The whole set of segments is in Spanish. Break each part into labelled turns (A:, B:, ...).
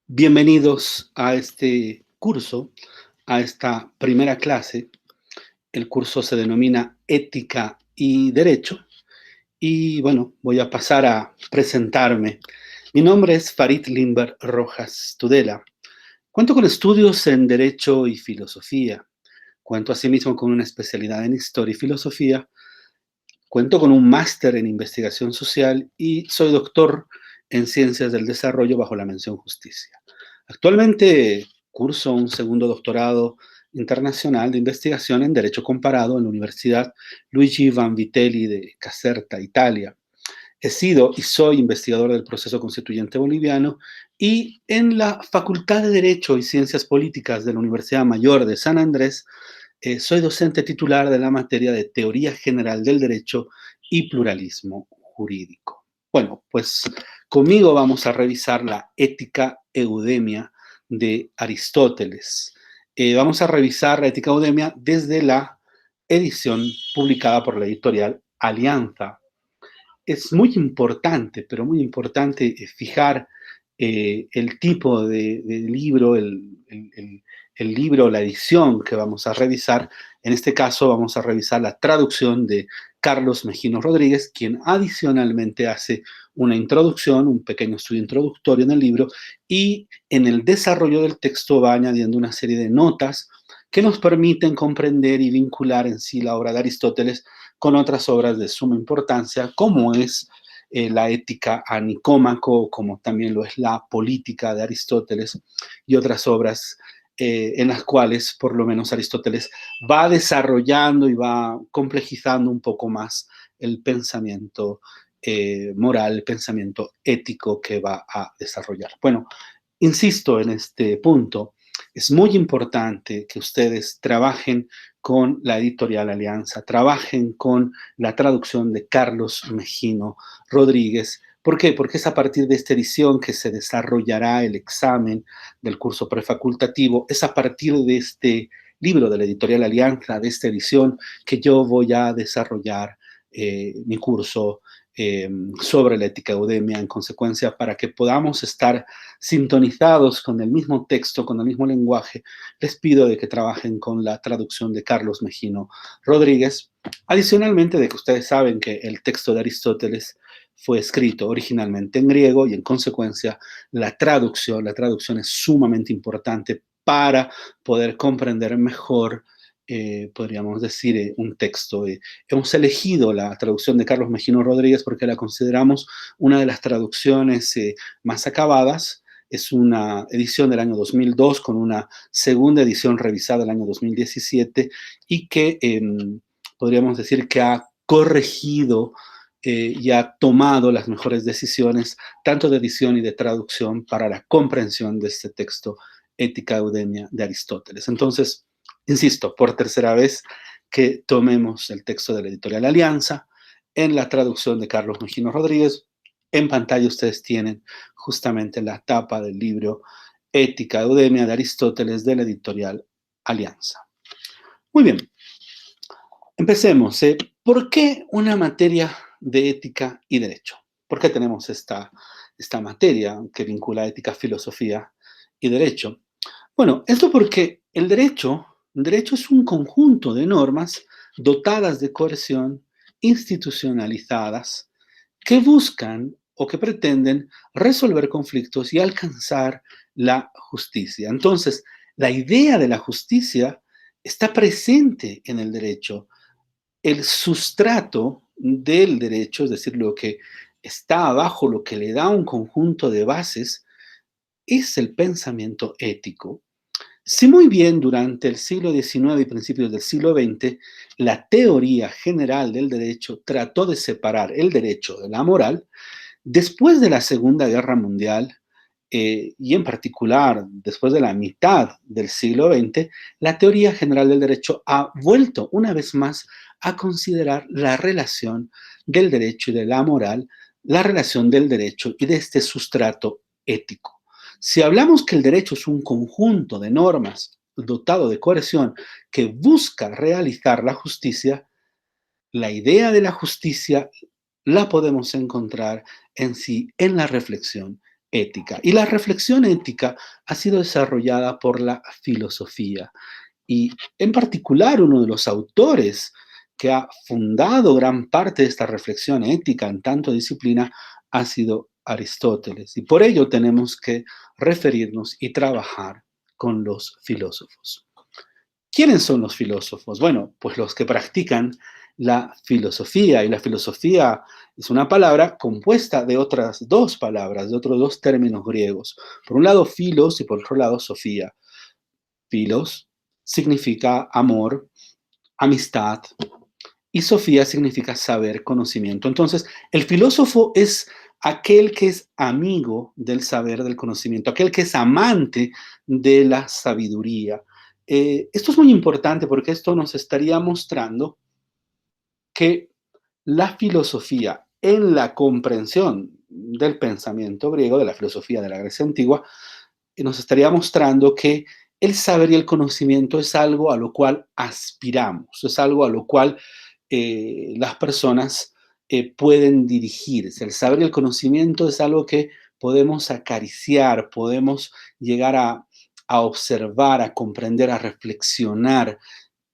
A: Bienvenidos a este curso, a esta primera clase. El curso se denomina Ética y Derecho. Y bueno, voy a pasar a presentarme. Mi nombre es Farid Limber Rojas Tudela. Cuento con estudios en Derecho y Filosofía. Cuento asimismo con una especialidad en Historia y Filosofía. Cuento con un máster en Investigación Social y soy doctor en Ciencias del Desarrollo bajo la mención Justicia. Actualmente curso un segundo doctorado internacional de investigación en Derecho Comparado en la Universidad Luigi Vanvitelli de Caserta, Italia. He sido y soy investigador del proceso constituyente boliviano y en la Facultad de Derecho y Ciencias Políticas de la Universidad Mayor de San Andrés soy docente titular de la materia de Teoría General del Derecho y Pluralismo Jurídico. Bueno, pues conmigo vamos a revisar la Ética Eudemia de Aristóteles. Vamos a revisar la Ética Eudemia desde la edición publicada por la editorial Alianza. Es muy importante, pero muy importante fijar el tipo de libro, el libro, la edición que vamos a revisar. En este caso vamos a revisar la traducción de Carlos Mejino Rodríguez, quien adicionalmente hace una introducción, un pequeño estudio introductorio en el libro, y en el desarrollo del texto va añadiendo una serie de notas que nos permiten comprender y vincular en sí la obra de Aristóteles con otras obras de suma importancia, como es la Ética a Nicómaco, como también lo es la Política de Aristóteles y otras obras en las cuales por lo menos Aristóteles va desarrollando y va complejizando un poco más el pensamiento moral, el pensamiento ético que va a desarrollar. Bueno, insisto en este punto, es muy importante que ustedes trabajen con la editorial Alianza, trabajen con la traducción de Carlos Mejino Rodríguez. ¿Por qué? Porque es a partir de esta edición que se desarrollará el examen del curso prefacultativo, es a partir de este libro de la editorial Alianza, de esta edición, que yo voy a desarrollar mi curso sobre la ética eudemia, en consecuencia, para que podamos estar sintonizados con el mismo texto, con el mismo lenguaje, les pido de que trabajen con la traducción de Carlos Mejino Rodríguez, adicionalmente de que ustedes saben que el texto de Aristóteles fue escrito originalmente en griego y en consecuencia la traducción es sumamente importante para poder comprender mejor podríamos decir, un texto. Hemos elegido la traducción de Carlos Mejino Rodríguez porque la consideramos una de las traducciones más acabadas. Es una edición del año 2002 con una segunda edición revisada del año 2017 y que podríamos decir que ha corregido y ha tomado las mejores decisiones, tanto de edición y de traducción, para la comprensión de este texto Ética Eudemia de Aristóteles. Entonces, insisto, por tercera vez, que tomemos el texto de la editorial Alianza en la traducción de Carlos Mejino Rodríguez. En pantalla ustedes tienen justamente la tapa del libro Ética Eudemia de Aristóteles de la editorial Alianza. Muy bien, empecemos. ¿Por qué una materia de ética y derecho? ¿Por qué tenemos esta materia que vincula ética, filosofía y derecho? Bueno, esto porque el derecho es un conjunto de normas dotadas de coerción, institucionalizadas, que buscan o que pretenden resolver conflictos y alcanzar la justicia. Entonces, la idea de la justicia está presente en el derecho. El sustrato del derecho, es decir, lo que está abajo, lo que le da un conjunto de bases, es el pensamiento ético. Si muy bien durante el siglo XIX y principios del siglo XX, la teoría general del derecho trató de separar el derecho de la moral, después de la Segunda Guerra Mundial, y en particular después de la mitad del siglo XX, la teoría general del derecho ha vuelto una vez más a considerar la relación del derecho y de la moral, la relación del derecho y de este sustrato ético. Si hablamos que el derecho es un conjunto de normas dotado de coerción que busca realizar la justicia, la idea de la justicia la podemos encontrar en sí en la reflexión ética. Y la reflexión ética ha sido desarrollada por la filosofía. Y en particular, uno de los autores que ha fundado gran parte de esta reflexión ética en tanto disciplina ha sido Aristóteles. Y por ello tenemos que referirnos y trabajar con los filósofos. ¿Quiénes son los filósofos? Bueno, pues los que practican la filosofía, y la filosofía es una palabra compuesta de otras dos palabras, de otros dos términos griegos. Por un lado, filos y por otro lado, sofía. Filos significa amor, amistad, y sofía significa saber, conocimiento. Entonces, el filósofo es aquel que es amigo del saber, del conocimiento, aquel que es amante de la sabiduría. Esto es muy importante porque esto nos estaría mostrando que la filosofía en la comprensión del pensamiento griego, de la filosofía de la Grecia antigua, nos estaría mostrando que el saber y el conocimiento es algo a lo cual aspiramos, es algo a lo cual las personas pueden dirigirse. El saber y el conocimiento es algo que podemos acariciar, podemos llegar a observar, a comprender, a reflexionar,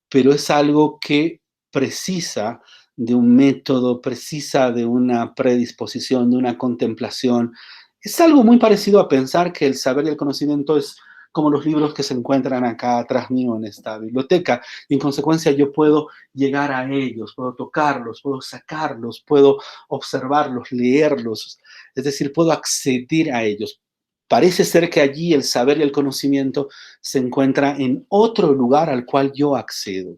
A: pero es algo que precisa de un método, precisa de una predisposición, de una contemplación. Es algo muy parecido a pensar que el saber y el conocimiento es como los libros que se encuentran acá atrás mío en esta biblioteca. Y en consecuencia yo puedo llegar a ellos, puedo tocarlos, puedo sacarlos, puedo observarlos, leerlos. Es decir, puedo acceder a ellos. Parece ser que allí el saber y el conocimiento se encuentra en otro lugar al cual yo accedo.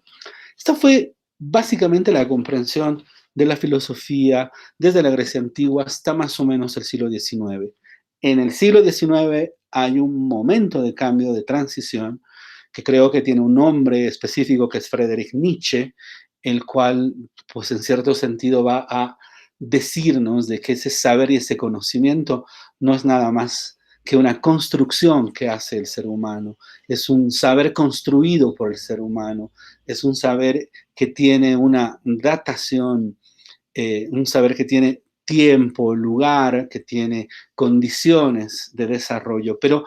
A: Esta fue básicamente la comprensión de la filosofía desde la Grecia antigua hasta más o menos el siglo XIX. En el siglo XIX hay un momento de cambio, de transición, que creo que tiene un nombre específico que es Friedrich Nietzsche, el cual, pues en cierto sentido, va a decirnos de que ese saber y ese conocimiento no es nada más que una construcción que hace el ser humano, es un saber construido por el ser humano, es un saber que tiene una datación, un saber que tiene tiempo, lugar, que tiene condiciones de desarrollo, pero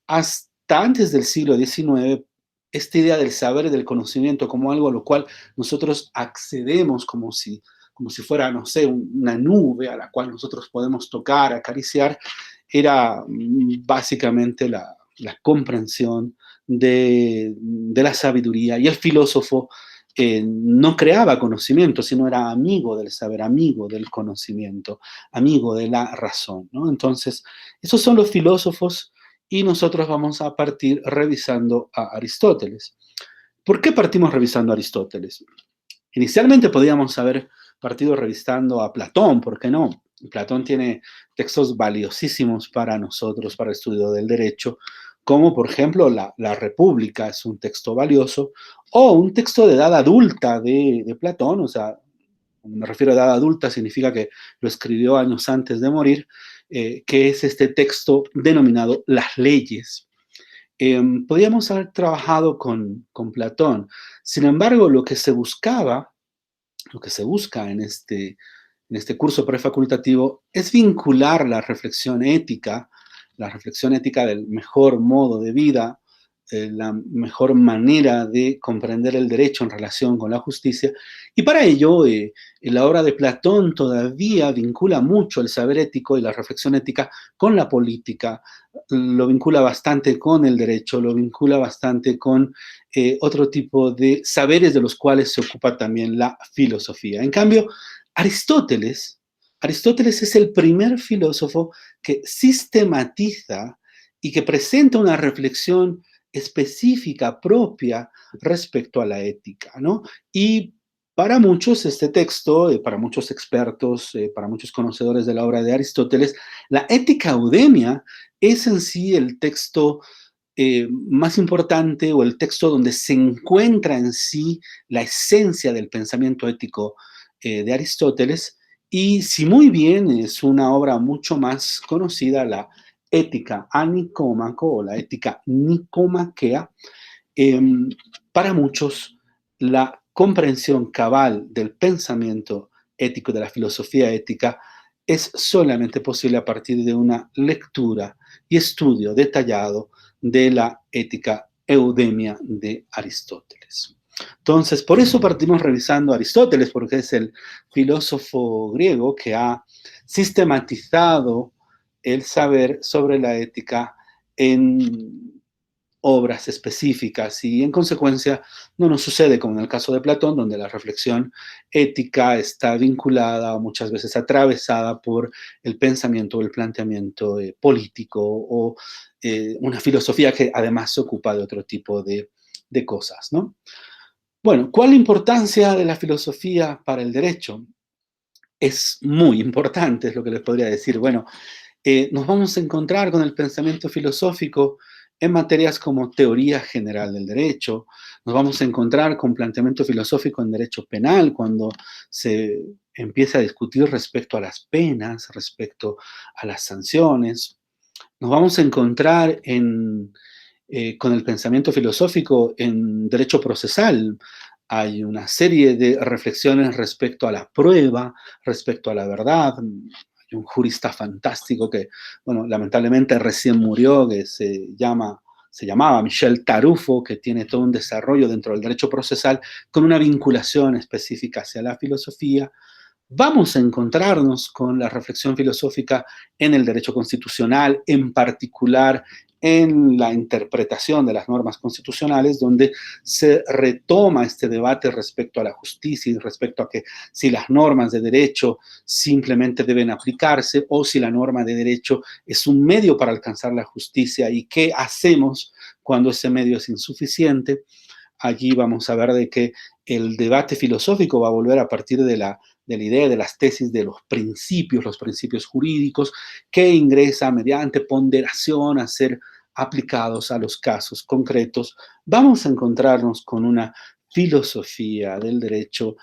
A: hasta antes del siglo XIX, esta idea del saber y del conocimiento como algo a lo cual nosotros accedemos como si fuera, no sé, una nube a la cual nosotros podemos tocar, acariciar, era básicamente la comprensión de la sabiduría. Y el filósofo no creaba conocimiento, sino era amigo del saber, amigo del conocimiento, amigo de la razón, ¿no? Entonces, esos son los filósofos y nosotros vamos a partir revisando a Aristóteles. ¿Por qué partimos revisando a Aristóteles? Inicialmente podíamos haber partido revisando a Platón, ¿por qué no? Platón tiene textos valiosísimos para nosotros, para el estudio del derecho, como por ejemplo la República es un texto valioso, o un texto de edad adulta de Platón, o sea, cuando me refiero a edad adulta significa que lo escribió años antes de morir, que es este texto denominado Las Leyes. Podríamos haber trabajado con Platón, sin embargo, lo que se busca en este curso prefacultativo es vincular la reflexión ética del mejor modo de vida, la mejor manera de comprender el derecho en relación con la justicia. Y para ello, la obra de Platón todavía vincula mucho el saber ético y la reflexión ética con la política, lo vincula bastante con el derecho, lo vincula bastante con otro tipo de saberes de los cuales se ocupa también la filosofía. En cambio, Aristóteles, Aristóteles es el primer filósofo que sistematiza y que presenta una reflexión específica, propia, respecto a la ética, ¿no? Y para muchos este texto, para muchos expertos, para muchos conocedores de la obra de Aristóteles, la Ética Eudemia es en sí el texto más importante o el texto donde se encuentra en sí la esencia del pensamiento ético de Aristóteles. Y si muy bien es una obra mucho más conocida, la Ética a Nicómaco o la Ética Nicomaquea, eh, para muchos la comprensión cabal del pensamiento ético, de la filosofía ética, es solamente posible a partir de una lectura y estudio detallado de la ética eudemia de Aristóteles. Entonces, por eso partimos revisando a Aristóteles, porque es el filósofo griego que ha sistematizado el saber sobre la ética en obras específicas y en consecuencia no nos sucede como en el caso de Platón, donde la reflexión ética está vinculada o muchas veces atravesada por el pensamiento o el planteamiento político o una filosofía que además se ocupa de otro tipo de cosas, ¿no? Bueno, ¿cuál es la importancia de la filosofía para el derecho? Es muy importante, es lo que les podría decir. Bueno, nos vamos a encontrar con el pensamiento filosófico en materias como teoría general del derecho, nos vamos a encontrar con planteamiento filosófico en derecho penal, cuando se empieza a discutir respecto a las penas, respecto a las sanciones, nos vamos a encontrar con el pensamiento filosófico en derecho procesal. Hay una serie de reflexiones respecto a la prueba, respecto a la verdad. Hay un jurista fantástico que, bueno, lamentablemente recién murió, que se llamaba Michel Tarufo, que tiene todo un desarrollo dentro del derecho procesal con una vinculación específica hacia la filosofía. Vamos a encontrarnos con la reflexión filosófica en el derecho constitucional, en particular en la interpretación de las normas constitucionales, donde se retoma este debate respecto a la justicia y respecto a que si las normas de derecho simplemente deben aplicarse o si la norma de derecho es un medio para alcanzar la justicia y qué hacemos cuando ese medio es insuficiente. Allí vamos a ver de que el debate filosófico va a volver a partir de la idea de las tesis de los principios jurídicos, que ingresa mediante ponderación a ser aplicados a los casos concretos. Vamos a encontrarnos con una filosofía del derecho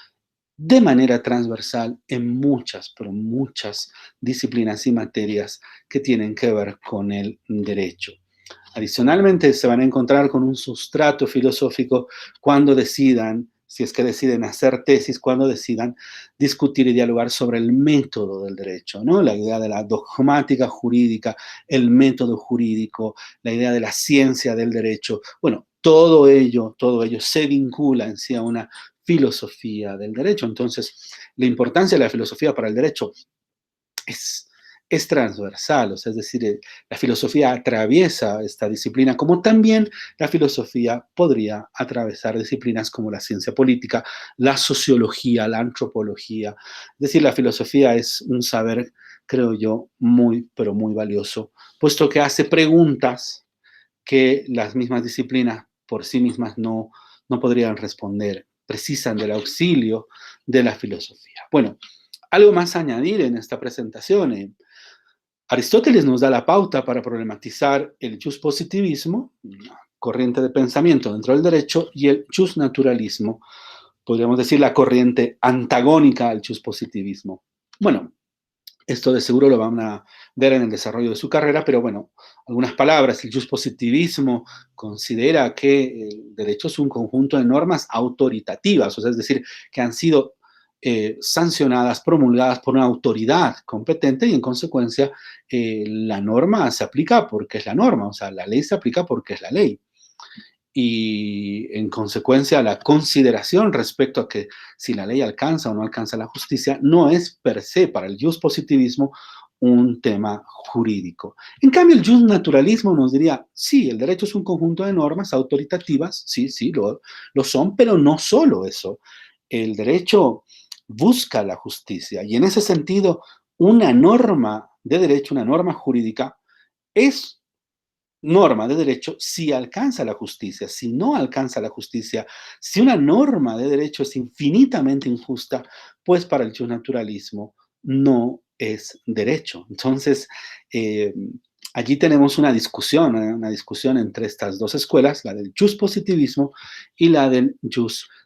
A: de manera transversal en muchas, pero muchas disciplinas y materias que tienen que ver con el derecho. Adicionalmente, se van a encontrar con un sustrato filosófico cuando decidan, si es que deciden hacer tesis, cuando decidan discutir y dialogar sobre el método del derecho, ¿no? La idea de la dogmática jurídica, el método jurídico, la idea de la ciencia del derecho. Bueno, todo ello se vincula en sí a una filosofía del derecho. Entonces, la importancia de la filosofía para el derecho es, es transversal, o sea, es decir, la filosofía atraviesa esta disciplina, como también la filosofía podría atravesar disciplinas como la ciencia política, la sociología, la antropología. Es decir, la filosofía es un saber, creo yo, muy, pero muy valioso, puesto que hace preguntas que las mismas disciplinas por sí mismas no podrían responder, precisan del auxilio de la filosofía. Bueno, algo más a añadir en esta presentación. Aristóteles nos da la pauta para problematizar el positivismo, una corriente de pensamiento dentro del derecho, y el naturalismo, podríamos decir la corriente antagónica al positivismo. Bueno, esto de seguro lo van a ver en el desarrollo de su carrera, pero bueno, algunas palabras. El positivismo considera que el derecho es un conjunto de normas autoritativas, o sea, es decir, que han sido sancionadas, promulgadas por una autoridad competente y en consecuencia la norma se aplica porque es la norma, o sea, la ley se aplica porque es la ley y en consecuencia la consideración respecto a que si la ley alcanza o no alcanza la justicia no es per se para el positivismo un tema jurídico. En cambio, el naturalismo nos diría, sí, el derecho es un conjunto de normas autoritativas, sí, sí, lo son, pero no solo eso. El derecho busca la justicia y en ese sentido, una norma de derecho, una norma jurídica, es norma de derecho si alcanza la justicia, si no alcanza la justicia, si una norma de derecho es infinitamente injusta, pues para el naturalismo no es derecho. Entonces, eh, allí tenemos una discusión entre estas dos escuelas, la del positivismo y la del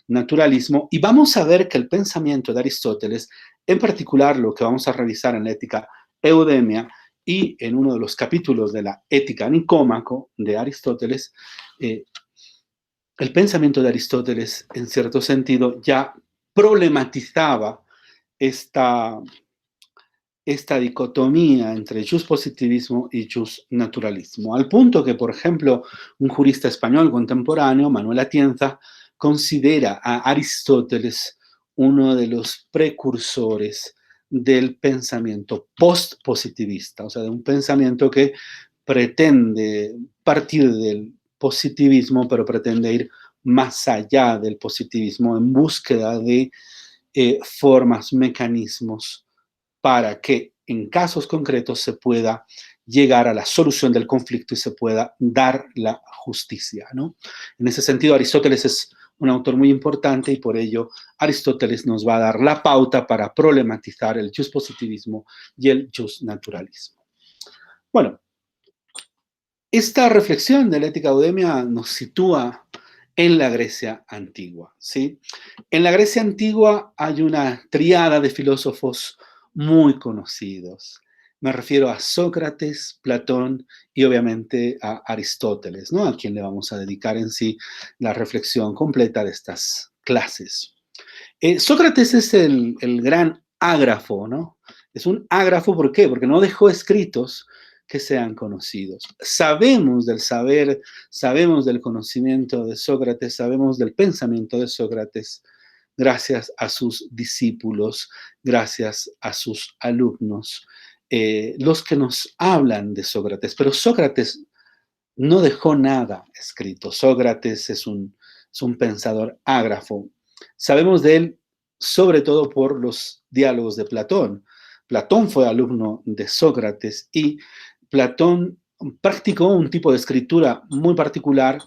A: naturalismo, y vamos a ver que el pensamiento de Aristóteles, en particular lo que vamos a revisar en la ética eudemia, y en uno de los capítulos de la Ética Nicómaco de Aristóteles, eh, el pensamiento de Aristóteles, en cierto sentido, ya problematizaba esta, esta dicotomía entre positivismo y naturalismo, al punto que, por ejemplo, un jurista español contemporáneo, Manuel Atienza, considera a Aristóteles uno de los precursores del pensamiento post-positivista, o sea, de un pensamiento que pretende partir del positivismo, pero pretende ir más allá del positivismo en búsqueda de formas, mecanismos para que en casos concretos se pueda llegar a la solución del conflicto y se pueda dar la justicia, ¿no? En ese sentido, Aristóteles es un autor muy importante y por ello Aristóteles nos va a dar la pauta para problematizar el positivismo y el naturalismo. Bueno, esta reflexión de la ética eudemia nos sitúa en la Grecia antigua, ¿sí? En la Grecia antigua hay una triada de filósofos muy conocidos. Me refiero a Sócrates, Platón y obviamente a Aristóteles, ¿no? A quien le vamos a dedicar en sí la reflexión completa de estas clases. Sócrates es el gran ágrafo, ¿no? Es un ágrafo, ¿por qué? Porque no dejó escritos que sean conocidos. Sabemos del saber, sabemos del conocimiento de Sócrates, sabemos del pensamiento de Sócrates, gracias a sus discípulos, gracias a sus alumnos, los que nos hablan de Sócrates. Pero Sócrates no dejó nada escrito. Sócrates es un pensador ágrafo. Sabemos de él sobre todo por los diálogos de Platón. Platón fue alumno de Sócrates y Platón practicó un tipo de escritura muy particular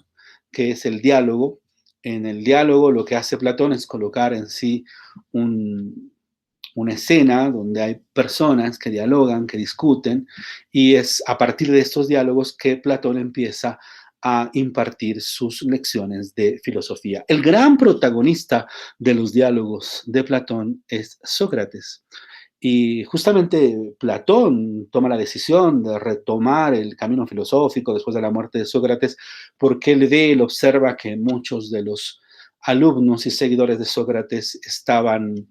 A: que es el diálogo. En el diálogo lo que hace Platón es colocar en sí una escena donde hay personas que dialogan, que discuten, y es a partir de estos diálogos que Platón empieza a impartir sus lecciones de filosofía. El gran protagonista de los diálogos de Platón es Sócrates. Y justamente Platón toma la decisión de retomar el camino filosófico después de la muerte de Sócrates, porque él observa que muchos de los alumnos y seguidores de Sócrates estaban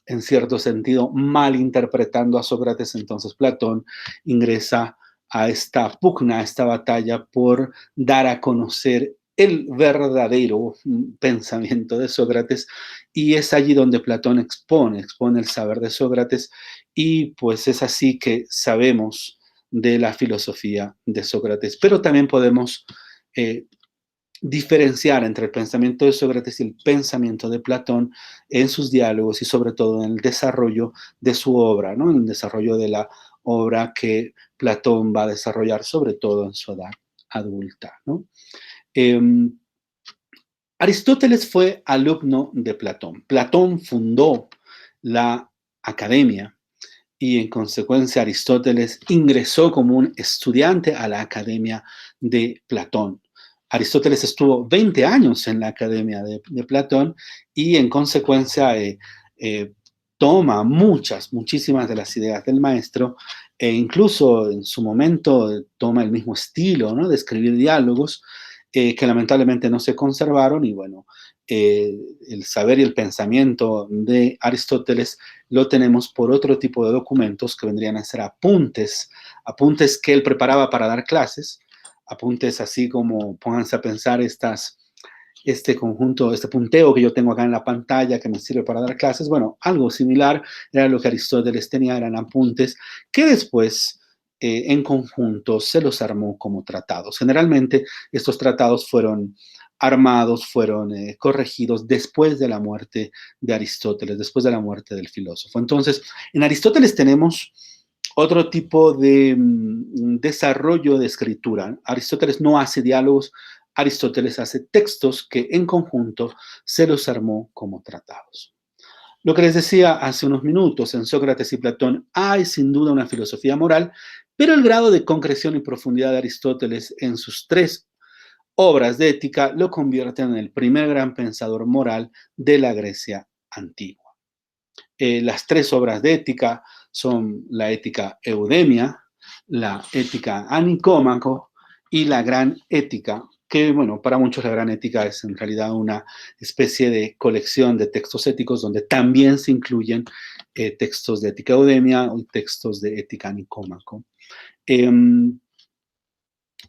A: en cierto sentido malinterpretando a Sócrates. Entonces Platón ingresa a esta pugna, a esta batalla por dar a conocer el verdadero pensamiento de Sócrates, y es allí donde Platón expone el saber de Sócrates, y pues es así que sabemos de la filosofía de Sócrates. Pero también podemos eh, diferenciar entre el pensamiento de Sócrates y el pensamiento de Platón en sus diálogos y sobre todo en el desarrollo de su obra, ¿no? En el desarrollo de la obra que Platón va a desarrollar sobre todo en su edad adulta, ¿no? Eh, Aristóteles fue alumno de Platón. Platón fundó la academia y en consecuencia Aristóteles ingresó como un estudiante a la academia de Platón. Aristóteles estuvo 20 años en la academia de Platón y en consecuencia toma muchísimas de las ideas del maestro e incluso en su momento toma el mismo estilo, ¿no? De escribir diálogos que lamentablemente no se conservaron y bueno, el saber y el pensamiento de Aristóteles lo tenemos por otro tipo de documentos que vendrían a ser apuntes, apuntes que él preparaba para dar clases, apuntes así como, pónganse a pensar este conjunto, este punteo que yo tengo acá en la pantalla que me sirve para dar clases, bueno, algo similar era lo que Aristóteles tenía, eran apuntes que después en conjunto se los armó como tratados. Generalmente estos tratados fueron armados, fueron corregidos después de la muerte de Aristóteles, después de la muerte del filósofo. Entonces, en Aristóteles tenemos otro tipo de desarrollo de escritura. Aristóteles no hace diálogos, Aristóteles hace textos que en conjunto se los armó como tratados. Lo que les decía hace unos minutos, en Sócrates y Platón hay sin duda una filosofía moral, pero el grado de concreción y profundidad de Aristóteles en sus tres obras de ética lo convierten en el primer gran pensador moral de la Grecia antigua. Las tres obras de ética son la ética Eudemia, la ética Anicómaco y la gran ética que, bueno, para muchos la Gran Ética es en realidad una especie de colección de textos éticos donde también se incluyen textos de Ética Eudemia y textos de Ética Nicómaco. Em,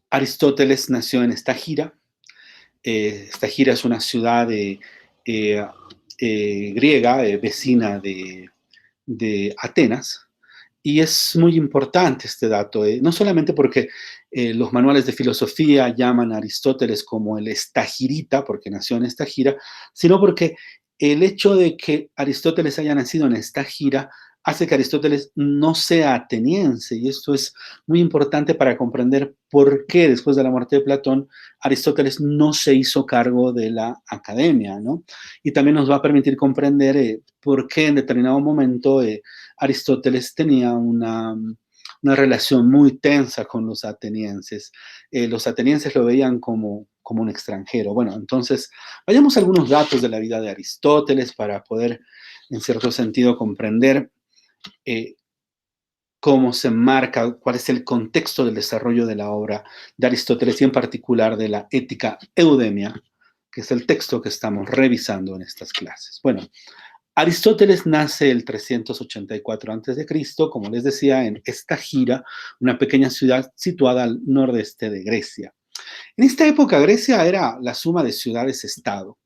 A: Aristóteles nació en Estagira. Estagira es una ciudad eh, griega, vecina de Atenas. Y es muy importante este dato, no solamente porque los manuales de filosofía llaman a Aristóteles como el estagirita, porque nació en Estagira, sino porque el hecho de que Aristóteles haya nacido en Estagira hace que Aristóteles no sea ateniense, y esto es muy importante para comprender por qué después de la muerte de Platón, Aristóteles no se hizo cargo de la academia, ¿no? Y también nos va a permitir comprender por qué en determinado momento Aristóteles tenía una relación muy tensa con los atenienses. Los atenienses lo veían como un extranjero. Bueno, entonces, vayamos a algunos datos de la vida de Aristóteles para poder, en cierto sentido, comprender eh, cómo se marca, cuál es el contexto del desarrollo de la obra de Aristóteles y en particular de la Ética Eudemia, que es el texto que estamos revisando en estas clases. Bueno, Aristóteles nace el 384 a.C., como les decía, en Estagira, una pequeña ciudad situada al nordeste de Grecia. En esta época Grecia era la suma de ciudades-estado.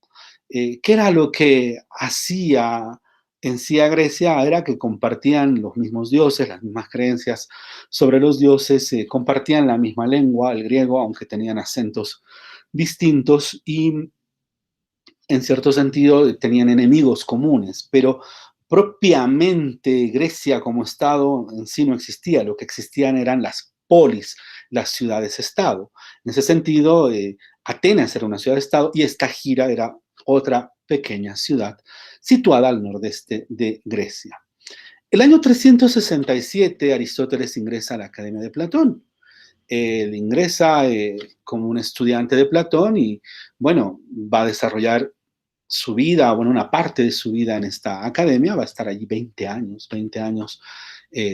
A: ¿Qué era lo que hacía en sí a Grecia? Era que compartían los mismos dioses, las mismas creencias sobre los dioses, compartían la misma lengua, el griego, aunque tenían acentos distintos y en cierto sentido tenían enemigos comunes, pero propiamente Grecia como Estado en sí no existía, lo que existían eran las polis, las ciudades-estado. En ese sentido, Atenas era una ciudad-estado y Estagira era otra pequeña ciudad situada al nordeste de Grecia. El año 367 Aristóteles ingresa a la Academia de Platón. Él ingresa como un estudiante de Platón y, bueno, va a desarrollar su vida, bueno, una parte de su vida en esta academia, va a estar allí 20 años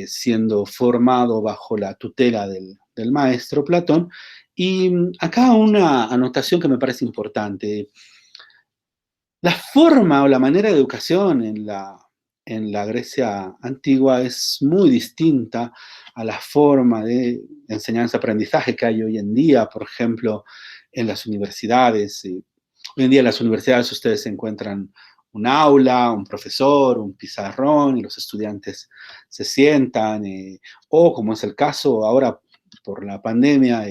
A: siendo formado bajo la tutela del maestro Platón. Y acá una anotación que me parece importante. La forma o la manera de educación en la Grecia antigua es muy distinta a la forma de enseñanza-aprendizaje que hay hoy en día, por ejemplo, en las universidades. Hoy en día en las universidades ustedes encuentran un aula, un profesor, un pizarrón y los estudiantes se sientan, o como es el caso ahora por la pandemia,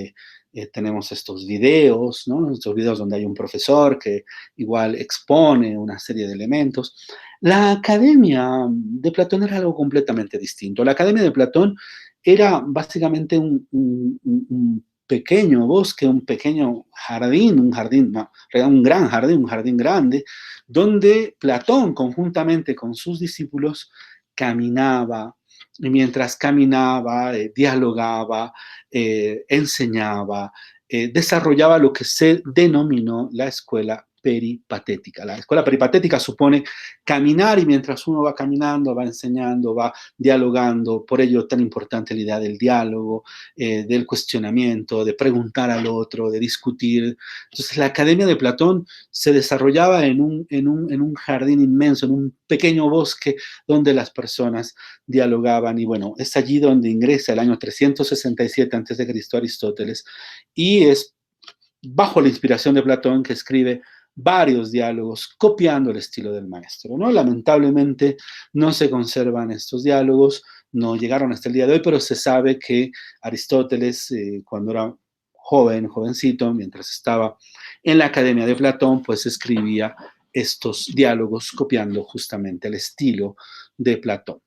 A: tenemos estos videos, ¿no? Estos videos donde hay un profesor que igual expone una serie de elementos. La academia de Platón era algo completamente distinto. La academia de Platón era básicamente un pequeño bosque, un pequeño jardín, no, un gran jardín, un jardín grande, donde Platón, conjuntamente con sus discípulos, caminaba, y mientras caminaba, dialogaba, enseñaba, desarrollaba lo que se denominó la escuela peripatética. La escuela peripatética supone caminar y mientras uno va caminando, va enseñando, va dialogando, por ello tan importante la idea del diálogo, del cuestionamiento, de preguntar al otro, de discutir. Entonces la Academia de Platón se desarrollaba en un jardín inmenso, en un pequeño bosque donde las personas dialogaban y bueno, es allí donde ingresa el año 367 a.C. Aristóteles y es bajo la inspiración de Platón que escribe varios diálogos copiando el estilo del maestro, ¿no? Lamentablemente no se conservan estos diálogos, no llegaron hasta el día de hoy, pero se sabe que Aristóteles, cuando era jovencito, mientras estaba en la Academia de Platón, pues escribía estos diálogos copiando justamente el estilo de Platón.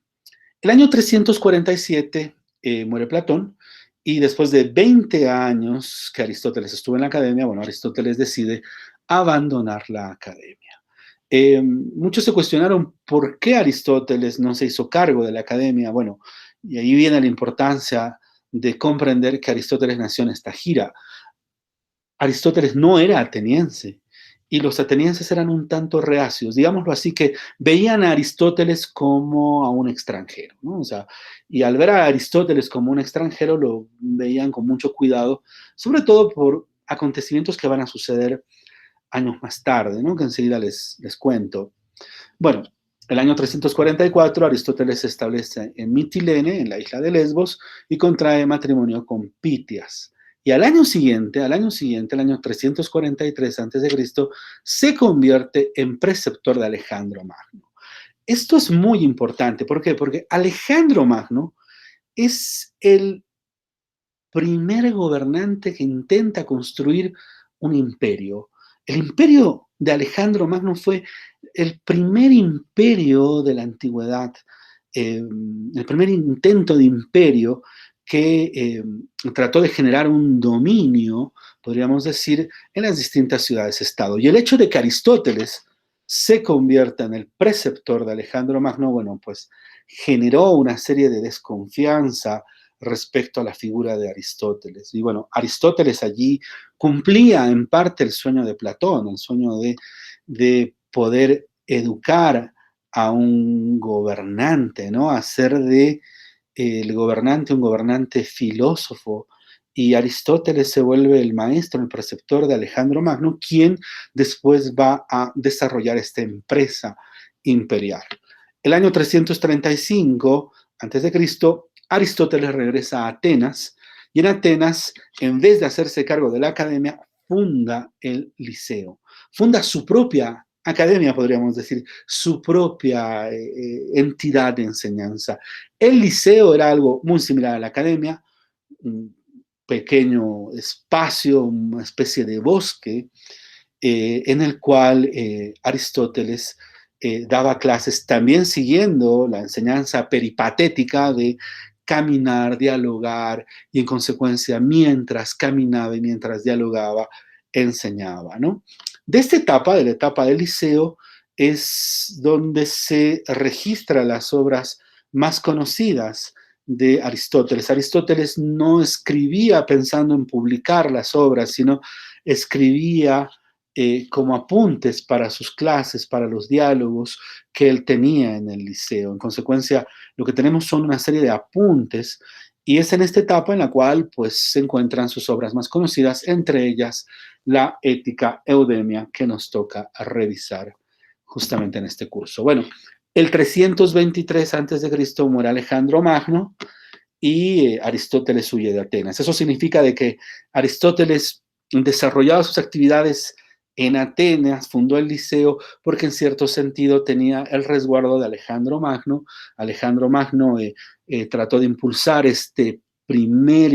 A: El año 347 muere Platón y después de 20 años que Aristóteles estuvo en la academia, bueno, Aristóteles decide abandonar la academia. Muchos se cuestionaron por qué Aristóteles no se hizo cargo de la academia. Bueno, y ahí viene la importancia de comprender que Aristóteles nació en Estagira. Aristóteles no era ateniense y los atenienses eran un tanto reacios, digámoslo así, que veían a Aristóteles como a un extranjero, ¿no? O sea, y al ver a Aristóteles como un extranjero lo veían con mucho cuidado, sobre todo por acontecimientos que van a suceder años más tarde, ¿no? Que enseguida les cuento. Bueno, el año 344 Aristóteles se establece en Mitilene, en la isla de Lesbos, y contrae matrimonio con Pitias. Y el año 343 a.C., se convierte en preceptor de Alejandro Magno. Esto es muy importante, ¿por qué? Porque Alejandro Magno es el primer gobernante que intenta construir un imperio. El imperio de Alejandro Magno fue el primer imperio de la antigüedad, el primer intento de imperio que trató de generar un dominio, podríamos decir, en las distintas ciudades-estado. Y el hecho de que Aristóteles se convierta en el preceptor de Alejandro Magno, bueno, pues generó una serie de desconfianza respecto a la figura de Aristóteles. Y bueno, Aristóteles allí cumplía en parte el sueño de Platón, el sueño de poder educar a un gobernante, ¿no? Hacer de el gobernante un gobernante filósofo. Y Aristóteles se vuelve el maestro, el preceptor de Alejandro Magno, quien después va a desarrollar esta empresa imperial. El año 335 a.C., Aristóteles regresa a Atenas y en Atenas, en vez de hacerse cargo de la academia, funda el Liceo. Funda su propia academia, podríamos decir, su propia entidad de enseñanza. El liceo era algo muy similar a la academia, un pequeño espacio, una especie de bosque, en el cual Aristóteles daba clases también siguiendo la enseñanza peripatética de caminar, dialogar y en consecuencia mientras caminaba y mientras dialogaba, enseñaba, ¿no? De la etapa del liceo, es donde se registran las obras más conocidas de Aristóteles. Aristóteles no escribía pensando en publicar las obras, sino escribía como apuntes para sus clases, para los diálogos que él tenía en el liceo. En consecuencia, lo que tenemos son una serie de apuntes y es en esta etapa en la cual pues, se encuentran sus obras más conocidas, entre ellas la Ética Eudemia, que nos toca revisar justamente en este curso. Bueno, el 323 a.C. muere Alejandro Magno y Aristóteles huye de Atenas. Eso significa de que Aristóteles desarrollaba sus actividades en Atenas, fundó el liceo, porque en cierto sentido tenía el resguardo de Alejandro Magno. Alejandro Magno trató de impulsar este primer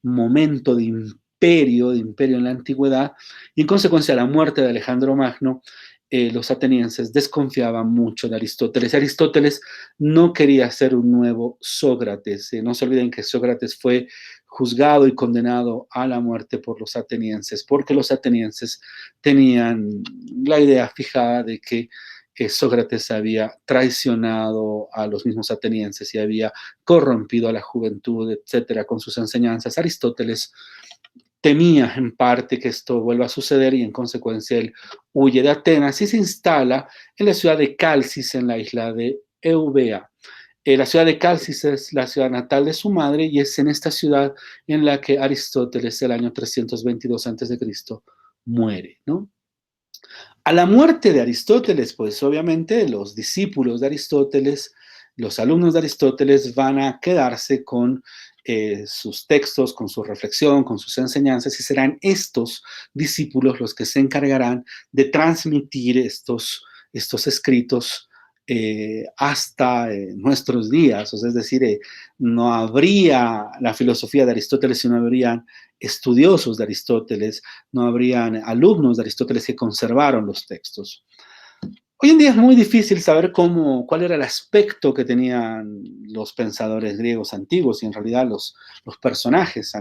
A: momento de imperio en la antigüedad, y en consecuencia la muerte de Alejandro Magno, los atenienses desconfiaban mucho de Aristóteles. Aristóteles no quería ser un nuevo Sócrates. No se olviden que Sócrates fue juzgado y condenado a la muerte por los atenienses, porque los atenienses tenían la idea fijada de que Sócrates había traicionado a los mismos atenienses y había corrompido a la juventud, etcétera, con sus enseñanzas. Aristóteles temía en parte que esto vuelva a suceder y en consecuencia él huye de Atenas y se instala en la ciudad de Calcis, en la isla de Eubea. La ciudad de Calcis es la ciudad natal de su madre y es en esta ciudad en la que Aristóteles, el año 322 a.C., muere, ¿no? A la muerte de Aristóteles, pues obviamente los discípulos de Aristóteles, los alumnos de Aristóteles van a quedarse con sus textos, con su reflexión, con sus enseñanzas, y serán estos discípulos los que se encargarán de transmitir estos escritos hasta nuestros días. O sea, es decir, no habría la filosofía de Aristóteles si no habrían estudiosos de Aristóteles, no habrían alumnos de Aristóteles que conservaron los textos. Hoy en día es muy difícil saber cuál era el aspecto que tenían los pensadores griegos antiguos y en realidad los personajes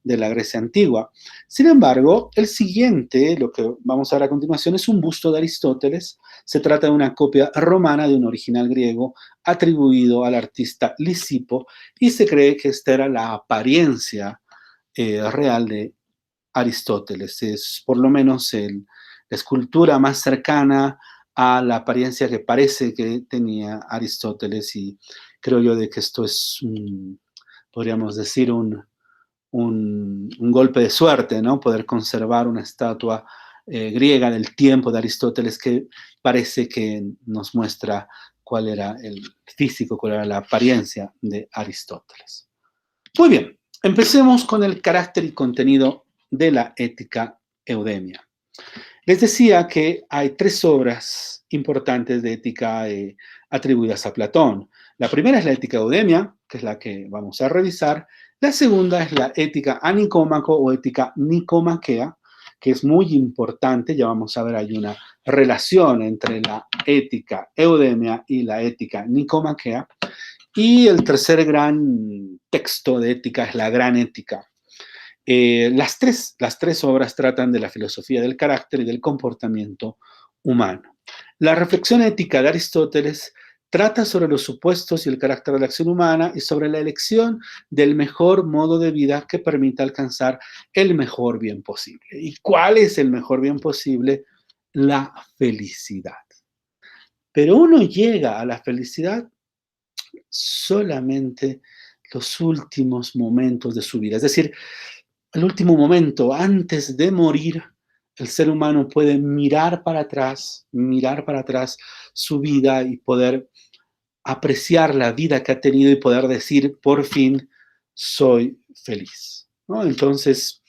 A: de la Grecia antigua. Sin embargo, el siguiente, lo que vamos a ver a continuación, es un busto de Aristóteles. Se trata de una copia romana de un original griego atribuido al artista Lisipo y se cree que esta era la apariencia real de Aristóteles. Es por lo menos la escultura más cercana a la apariencia que parece que tenía Aristóteles y creo yo de que esto es, podríamos decir, un golpe de suerte, ¿no? Poder conservar una estatua griega del tiempo de Aristóteles que parece que nos muestra cuál era el físico, cuál era la apariencia de Aristóteles. Muy bien, empecemos con el carácter y contenido de la Ética Eudemia. Les decía que hay tres obras importantes de ética atribuidas a Platón. La primera es la Ética Eudemia, que es la que vamos a revisar. La segunda es la Ética a Nicómaco o Ética Nicomaquea, que es muy importante. Ya vamos a ver, hay una relación entre la Ética Eudemia y la Ética Nicomaquea. Y el tercer gran texto de ética es la Gran Ética. Las tres obras tratan de la filosofía del carácter y del comportamiento humano. La reflexión ética de Aristóteles trata sobre los supuestos y el carácter de la acción humana y sobre la elección del mejor modo de vida que permita alcanzar el mejor bien posible. ¿Y cuál es el mejor bien posible? La felicidad. Pero uno llega a la felicidad solamente los últimos momentos de su vida. Es decir, el último momento, antes de morir, el ser humano puede mirar para atrás su vida y poder apreciar la vida que ha tenido y poder decir, por fin, soy feliz, ¿no? Entonces,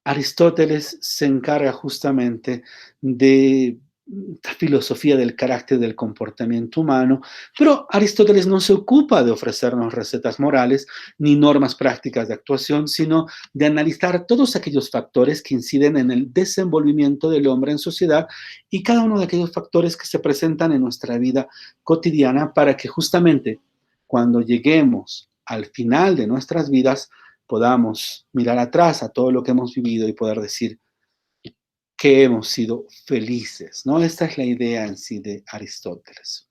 A: Aristóteles se encarga justamente de la filosofía del carácter del comportamiento humano, pero Aristóteles no se ocupa de ofrecernos recetas morales ni normas prácticas de actuación, sino de analizar todos aquellos factores que inciden en el desenvolvimiento del hombre en sociedad y cada uno de aquellos factores que se presentan en nuestra vida cotidiana para que justamente cuando lleguemos al final de nuestras vidas podamos mirar atrás a todo lo que hemos vivido y poder decir que hemos sido felices, ¿no? Esta es la idea en sí de Aristóteles.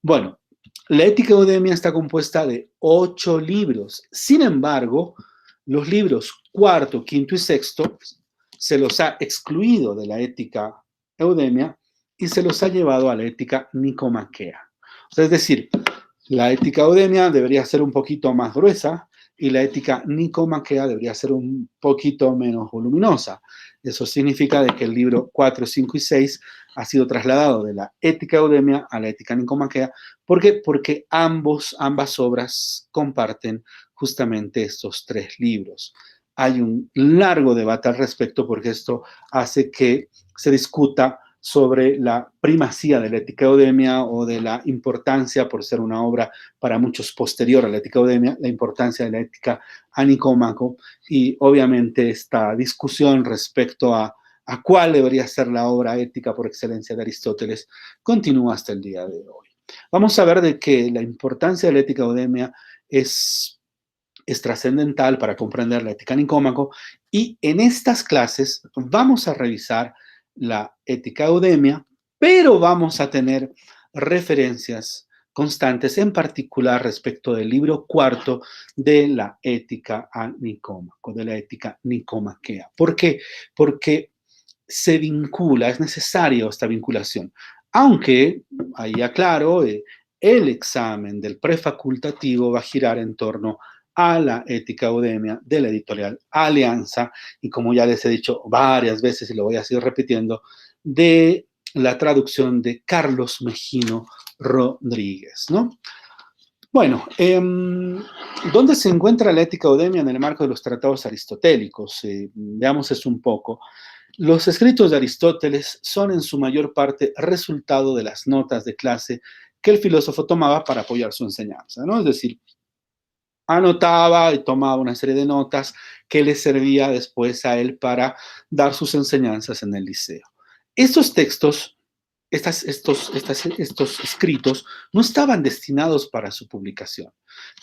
A: Bueno, la Ética Eudemia está compuesta de 8 libros. Sin embargo, los libros cuarto, quinto y sexto se los ha excluido de la Ética Eudemia y se los ha llevado a la Ética Nicomaquea. O sea, es decir, la Ética Eudemia debería ser un poquito más gruesa y la Ética Nicomaquea debería ser un poquito menos voluminosa. Eso significa de que el libro 4, 5 y 6 ha sido trasladado de la Ética Eudemia a la Ética Nicomaquea. ¿Por qué? Porque ambas obras comparten justamente estos 3 libros. Hay un largo debate al respecto porque esto hace que se discuta sobre la primacía de la Ética Eudemia o de la importancia, por ser una obra para muchos posterior a la Ética Eudemia, la importancia de la Ética a Nicómaco, y obviamente esta discusión respecto a cuál debería ser la obra ética por excelencia de Aristóteles continúa hasta el día de hoy. Vamos a ver de que la importancia de la Ética Eudemia es trascendental para comprender la Ética a Nicómaco, y en estas clases vamos a revisar la Ética Eudemia, pero vamos a tener referencias constantes, en particular respecto del libro cuarto de la Ética a Nicómaco, de la Ética Nicomaquea. ¿Por qué? Porque se vincula, es necesaria esta vinculación. Aunque, ahí aclaro, el examen del prefacultativo va a girar en torno a la Ética Eudemia de la editorial Alianza, y como ya les he dicho varias veces y lo voy a seguir repitiendo, de la traducción de Carlos Mejino Rodríguez, ¿no? Bueno, ¿dónde se encuentra la Ética Eudemia en el marco de los tratados aristotélicos? Veamos eso un poco. Los escritos de Aristóteles son en su mayor parte resultado de las notas de clase que el filósofo tomaba para apoyar su enseñanza, ¿no? Es decir, anotaba y tomaba una serie de notas que le servía después a él para dar sus enseñanzas en el liceo. Estos textos, estos escritos no estaban destinados para su publicación,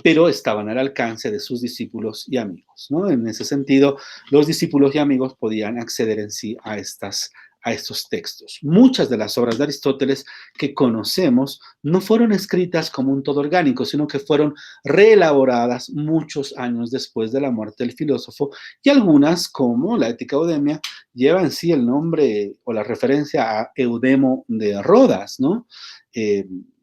A: pero estaban al alcance de sus discípulos y amigos, ¿no? En ese sentido, los discípulos y amigos podían acceder en sí a estos textos. Muchas de las obras de Aristóteles que conocemos no fueron escritas como un todo orgánico, sino que fueron reelaboradas muchos años después de la muerte del filósofo, y algunas, como la Ética Eudemia, lleva en sí el nombre o la referencia a Eudemo de Rodas, ¿no?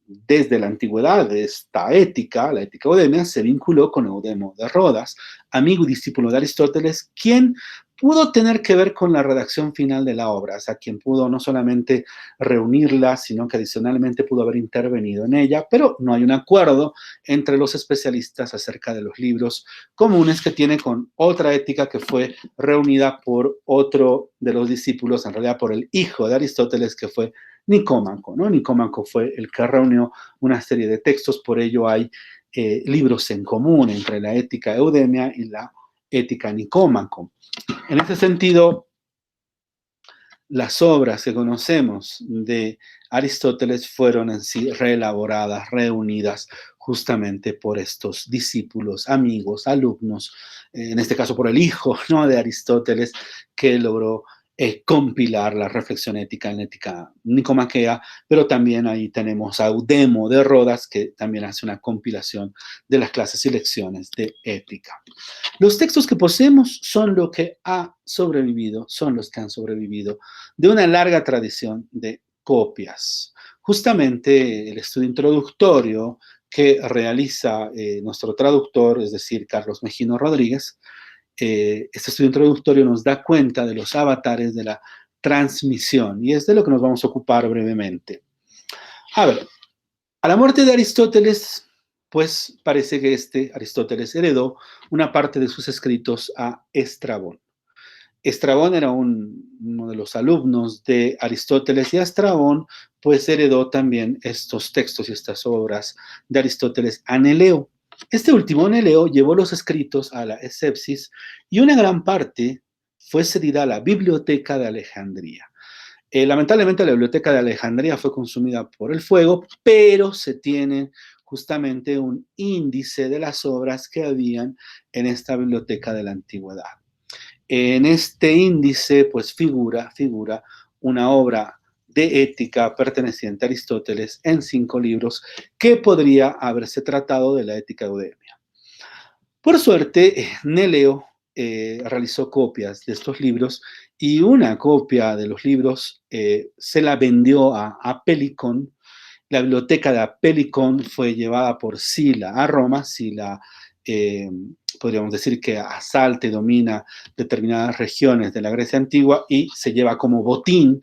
A: desde la antigüedad esta ética, la ética eudemia, se vinculó con Eudemo de Rodas, amigo y discípulo de Aristóteles, quien pudo tener que ver con la redacción final de la obra, o sea, quien pudo no solamente reunirla, sino que adicionalmente pudo haber intervenido en ella, pero no hay un acuerdo entre los especialistas acerca de los libros comunes que tiene con otra ética que fue reunida por otro de los discípulos, en realidad por el hijo de Aristóteles, que fue Nicómaco, ¿no? Nicómaco fue el que reunió una serie de textos, por ello hay libros en común entre la ética eudemia y la ética Nicómaco. En ese sentido, las obras que conocemos de Aristóteles fueron en sí reelaboradas, reunidas justamente por estos discípulos, amigos, alumnos, en este caso por el hijo, ¿no?, de Aristóteles, que logró compilar la reflexión ética en ética nicomaquea, pero también ahí tenemos a Eudemo de Rodas, que también hace una compilación de las clases y lecciones de ética. Los textos que poseemos son lo que ha sobrevivido, son los que han sobrevivido de una larga tradición de copias. Justamente el estudio introductorio que realiza nuestro traductor, es decir, Carlos Mejino Rodríguez, este estudio introductorio nos da cuenta de los avatares de la transmisión y es de lo que nos vamos a ocupar brevemente. A ver, a la muerte de Aristóteles, pues parece que Aristóteles heredó una parte de sus escritos a Estrabón. Estrabón era uno de los alumnos de Aristóteles y Estrabón pues heredó también estos textos y estas obras de Aristóteles a Neleo. Este último, Neleo, llevó los escritos a la Escepsis y una gran parte fue cedida a la Biblioteca de Alejandría. Lamentablemente la Biblioteca de Alejandría fue consumida por el fuego, pero se tiene justamente un índice de las obras que habían en esta biblioteca de la antigüedad. En este índice, pues figura una obra de ética perteneciente a Aristóteles en 5 libros que podría haberse tratado de la ética eudemia. Por suerte, Neleo realizó copias de estos libros y una copia de los libros se la vendió a Apelicón. La biblioteca de Apelicón fue llevada por Sila a Roma. Sila, podríamos decir que asalta y domina determinadas regiones de la Grecia antigua y se lleva como botín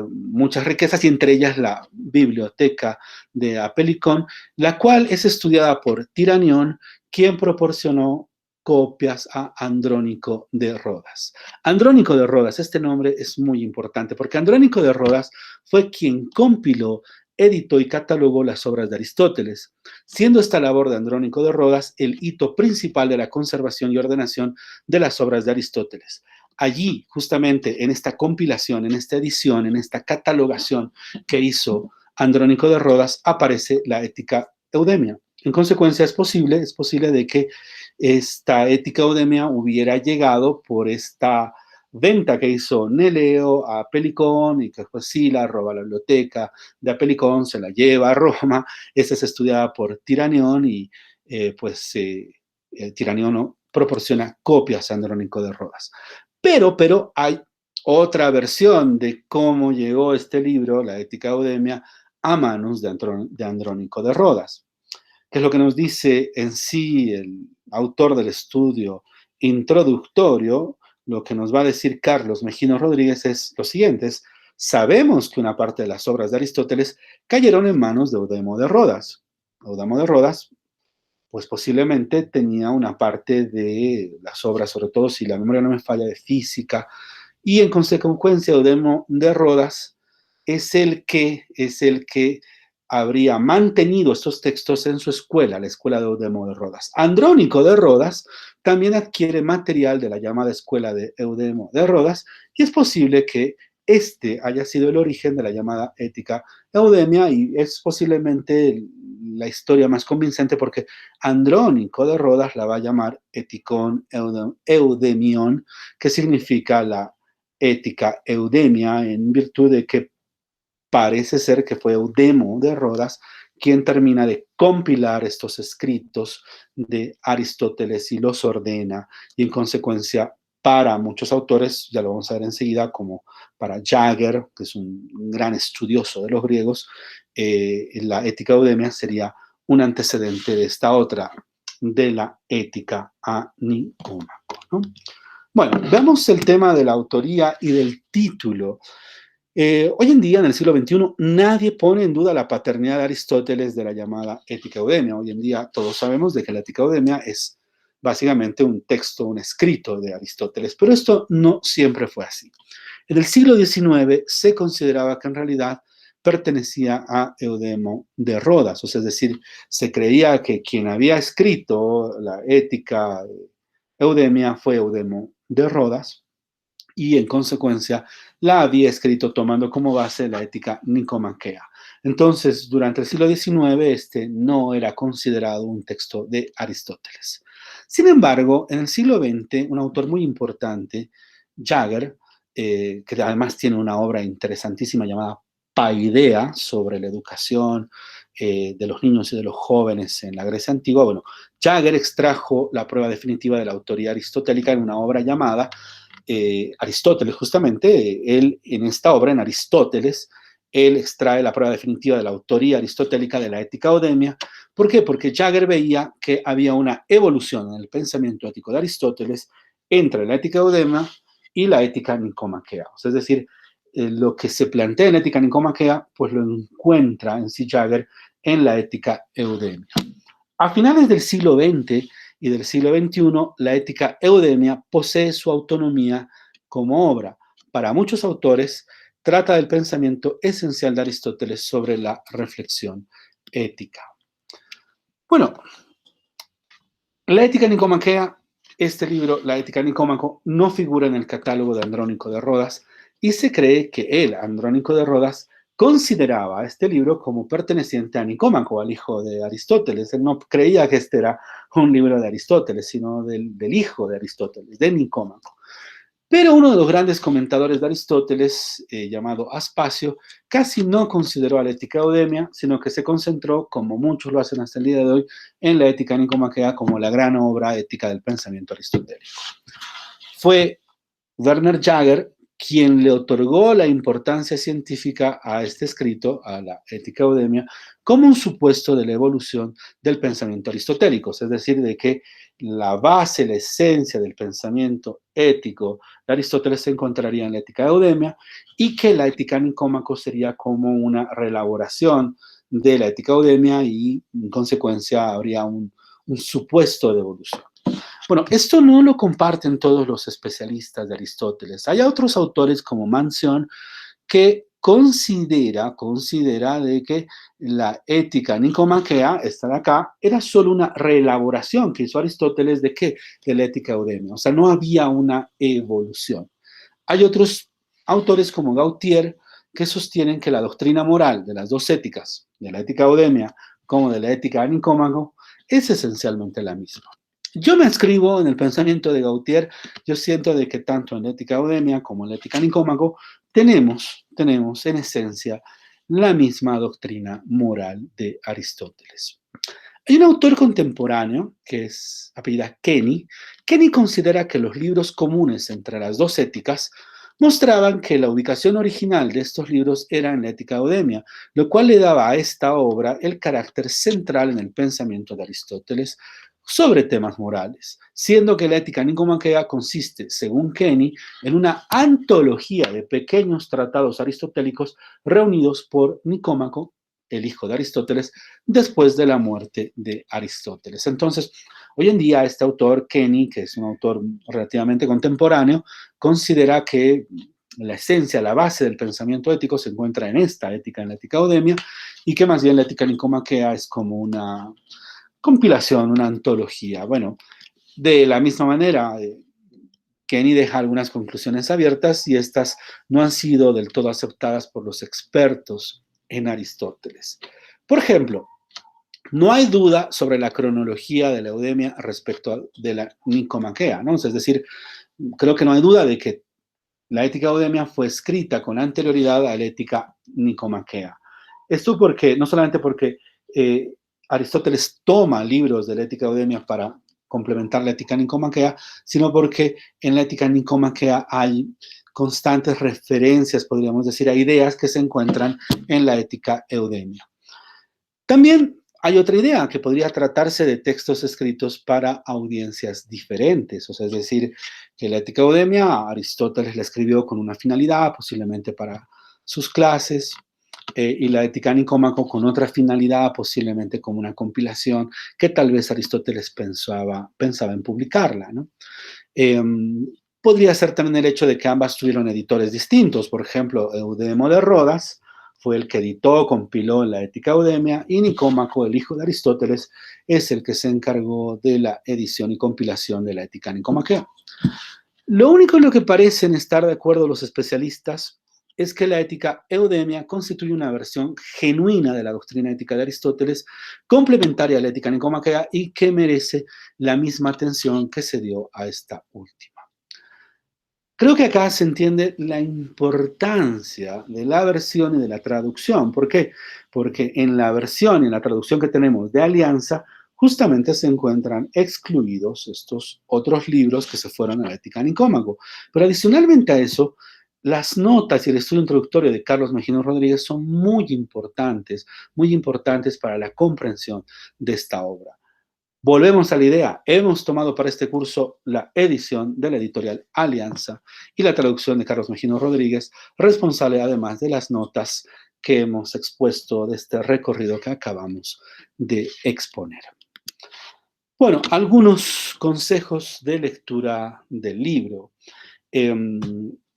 A: muchas riquezas y entre ellas la biblioteca de Apelicón, la cual es estudiada por Tiranión, quien proporcionó copias a Andrónico de Rodas. Andrónico de Rodas, este nombre es muy importante porque Andrónico de Rodas fue quien compiló, editó y catalogó las obras de Aristóteles, siendo esta labor de Andrónico de Rodas el hito principal de la conservación y ordenación de las obras de Aristóteles. Allí, justamente en esta compilación, en esta edición, en esta catalogación que hizo Andrónico de Rodas, aparece la ética eudemia. En consecuencia, es posible de que esta ética eudemia hubiera llegado por esta venta que hizo Neleo a Apelicón y que después Sila roba la biblioteca de Apelicón, se la lleva a Roma. Esta es estudiada por Tiranión y Tiranión proporciona copias a Andrónico de Rodas. Pero hay otra versión de cómo llegó este libro, la Ética Eudemia, a manos de Andrónico de Rodas. ¿Qué es lo que nos dice en sí el autor del estudio introductorio? Lo que nos va a decir Carlos Mejino Rodríguez es lo siguiente: sabemos que una parte de las obras de Aristóteles cayeron en manos de Eudemo de Rodas. Eudemo de Rodas, pues posiblemente tenía una parte de las obras, sobre todo si la memoria no me falla, de física, y en consecuencia Eudemo de Rodas es el que habría mantenido estos textos en su escuela, la escuela de Eudemo de Rodas. Andrónico de Rodas también adquiere material de la llamada escuela de Eudemo de Rodas y es posible que este haya sido el origen de la llamada ética eudemia y es posiblemente la historia más convincente porque Andrónico de Rodas la va a llamar Eticón Eudemion, que significa la ética eudemia, en virtud de que parece ser que fue Eudemo de Rodas quien termina de compilar estos escritos de Aristóteles y los ordena, y en consecuencia para muchos autores, ya lo vamos a ver enseguida, como para Jager, que es un gran estudioso de los griegos, la ética eudemia sería un antecedente de esta otra, de la ética a Nicómaco, ¿no? Bueno, veamos el tema de la autoría y del título. Hoy en día, en el siglo XXI, nadie pone en duda la paternidad de Aristóteles de la llamada Ética Eudemia. Hoy en día todos sabemos de que la Ética Eudemia es básicamente un texto, un escrito de Aristóteles, pero esto no siempre fue así. En el siglo XIX se consideraba que en realidad pertenecía a Eudemo de Rodas, o sea, es decir, se creía que quien había escrito la Ética Eudemia fue Eudemo de Rodas, y en consecuencia la había escrito tomando como base la ética nicomaquea. Entonces, durante el siglo XIX, este no era considerado un texto de Aristóteles. Sin embargo, en el siglo XX, un autor muy importante, Jagger, que además tiene una obra interesantísima llamada Paideia, sobre la educación de los niños y de los jóvenes en la Grecia antigua, bueno, Jagger extrajo la prueba definitiva de la autoría aristotélica en una obra llamada Aristóteles, justamente, él en esta obra, en Aristóteles, él extrae la prueba definitiva de la autoría aristotélica de la ética eudemia. ¿Por qué? Porque Jagger veía que había una evolución en el pensamiento ético de Aristóteles entre la ética eudemia y la ética nicomaquea. O sea, es decir, lo que se plantea en ética nicomaquea, pues lo encuentra en sí Jagger en la ética eudemia. A finales del siglo XX y del siglo XXI, la ética eudemia posee su autonomía como obra. Para muchos autores, trata del pensamiento esencial de Aristóteles sobre la reflexión ética. Bueno, la ética nicomaquea, este libro, La ética nicómaco, no figura en el catálogo de Andrónico de Rodas y se cree que él, Andrónico de Rodas, consideraba este libro como perteneciente a Nicómaco, al hijo de Aristóteles. Él no creía que este era un libro de Aristóteles, sino del hijo de Aristóteles, de Nicómaco. Pero uno de los grandes comentadores de Aristóteles, llamado Aspacio, casi no consideró a la ética eudemia, sino que se concentró, como muchos lo hacen hasta el día de hoy, en la ética nicomaquea como la gran obra ética del pensamiento aristotélico. Fue Werner Jaeger quien le otorgó la importancia científica a este escrito, a la Ética Eudemia, como un supuesto de la evolución del pensamiento aristotélico, es decir, de que la base, la esencia del pensamiento ético de Aristóteles se encontraría en la Ética Eudemia y que la Ética Nicómaco sería como una reelaboración de la Ética Eudemia y, en consecuencia, habría un supuesto de evolución. Bueno, esto no lo comparten todos los especialistas de Aristóteles. Hay otros autores como Mansion que considera de que la ética nicomaquea, esta de acá, era solo una reelaboración que hizo Aristóteles de qué? De la ética eudemia. O sea, no había una evolución. Hay otros autores como Gautier que sostienen que la doctrina moral de las dos éticas, de la ética eudemia como de la ética nicómaco, es esencialmente la misma. Yo me escribo en el pensamiento de Gautier. Yo siento de que tanto en la ética eudemia como en la ética nicómaco tenemos en esencia la misma doctrina moral de Aristóteles. Hay un autor contemporáneo que es apellida Kenny. Kenny considera que los libros comunes entre las dos éticas mostraban que la ubicación original de estos libros era en la ética eudemia, lo cual le daba a esta obra el carácter central en el pensamiento de Aristóteles sobre temas morales, siendo que la ética nicomaquea consiste, según Kenny, en una antología de pequeños tratados aristotélicos reunidos por Nicómaco, el hijo de Aristóteles, después de la muerte de Aristóteles. Entonces, hoy en día este autor, Kenny, que es un autor relativamente contemporáneo, considera que la esencia, la base del pensamiento ético se encuentra en esta ética, en la ética eudemia, y que más bien la ética nicomaquea es como una compilación, una antología. Bueno, de la misma manera, Kenny deja algunas conclusiones abiertas y estas no han sido del todo aceptadas por los expertos en Aristóteles. Por ejemplo, no hay duda sobre la cronología de la eudemia respecto de la nicomaquea, ¿no? Es decir, creo que no hay duda de que la ética eudemia fue escrita con anterioridad a la ética nicomaquea. Esto porque, no solamente porque Aristóteles toma libros de la ética eudemia para complementar la ética nicomaquea, sino porque en la ética nicomaquea hay constantes referencias, podríamos decir, a ideas que se encuentran en la Ética Eudemia. También hay otra idea, que podría tratarse de textos escritos para audiencias diferentes, o sea, es decir, que la Ética Eudemia Aristóteles la escribió con una finalidad, posiblemente para sus clases, y la Ética Nicómaco con otra finalidad, posiblemente como una compilación, que tal vez Aristóteles pensaba en publicarla, ¿no? Eh, Podría ser también el hecho de que ambas tuvieron editores distintos. Por ejemplo, Eudemo de Rodas fue el que editó, compiló la Ética Eudemia, y Nicómaco, el hijo de Aristóteles, es el que se encargó de la edición y compilación de la Ética Nicomaquea. Lo único en lo que parecen estar de acuerdo los especialistas es que la Ética Eudemia constituye una versión genuina de la doctrina ética de Aristóteles, complementaria a la Ética Nicomaquea y que merece la misma atención que se dio a esta última. Creo que acá se entiende la importancia de la versión y de la traducción. ¿Por qué? Porque en la versión y en la traducción que tenemos de Alianza, justamente se encuentran excluidos estos otros libros que se fueron a la Ética Nicómaco. Pero adicionalmente a eso, las notas y el estudio introductorio de Carlos Mejino Rodríguez son muy importantes para la comprensión de esta obra. Volvemos a la idea, hemos tomado para este curso la edición de la editorial Alianza y la traducción de Carlos Mejino Rodríguez, responsable además de las notas que hemos expuesto de este recorrido que acabamos de exponer. Bueno, algunos consejos de lectura del libro.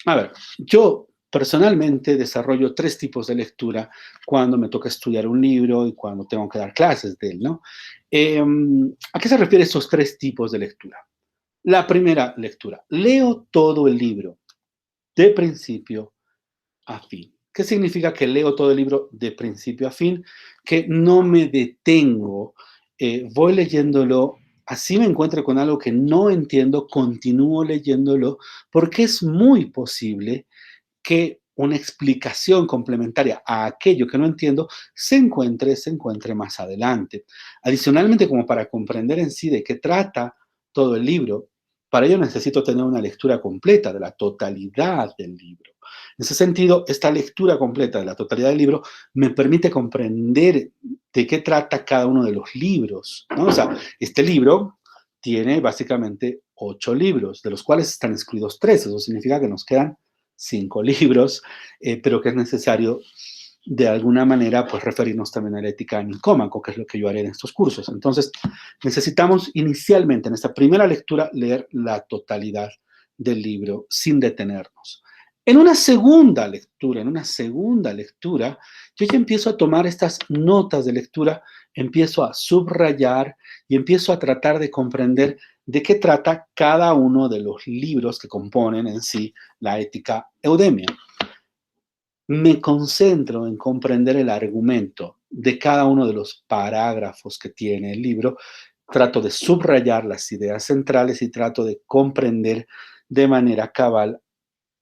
A: A ver, yo personalmente desarrollo 3 tipos de lectura cuando me toca estudiar un libro y cuando tengo que dar clases de él, ¿no? ¿A qué se refieren estos 3 tipos de lectura? La primera lectura, leo todo el libro, de principio a fin. ¿Qué significa que leo todo el libro de principio a fin? Que no me detengo, voy leyéndolo, así me encuentro con algo que no entiendo, continúo leyéndolo, porque es muy posible que una explicación complementaria a aquello que no entiendo se encuentre más adelante. Adicionalmente, como para comprender en sí de qué trata todo el libro, para ello necesito tener una lectura completa de la totalidad del libro. En ese sentido, esta lectura completa de la totalidad del libro me permite comprender de qué trata cada uno de los libros, ¿no? O sea, este libro tiene básicamente 8 libros, de los cuales están excluidos 3. Eso significa que nos quedan 5 libros, pero que es necesario de alguna manera pues referirnos también a la ética nicómaco, que es lo que yo haré en estos cursos. Entonces, necesitamos inicialmente en esta primera lectura leer la totalidad del libro sin detenernos. En una segunda lectura, yo ya empiezo a tomar estas notas de lectura, empiezo a subrayar y empiezo a tratar de comprender de qué trata cada uno de los libros que componen en sí la Ética Eudemia. Me concentro en comprender el argumento de cada uno de los parágrafos que tiene el libro, trato de subrayar las ideas centrales y trato de comprender de manera cabal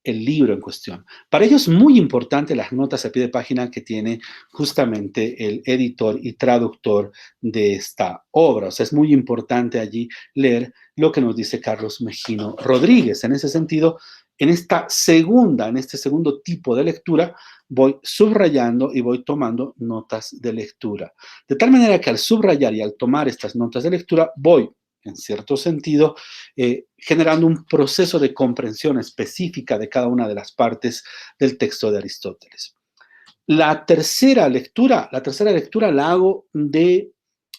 A: el libro en cuestión. Para ello es muy importante las notas a pie de página que tiene justamente el editor y traductor de esta obra. O sea, es muy importante allí leer lo que nos dice Carlos Mejino Rodríguez. En ese sentido, en este segundo tipo de lectura, voy subrayando y voy tomando notas de lectura. De tal manera que al subrayar y al tomar estas notas de lectura, voy en cierto sentido, generando un proceso de comprensión específica de cada una de las partes del texto de Aristóteles. La tercera lectura la hago de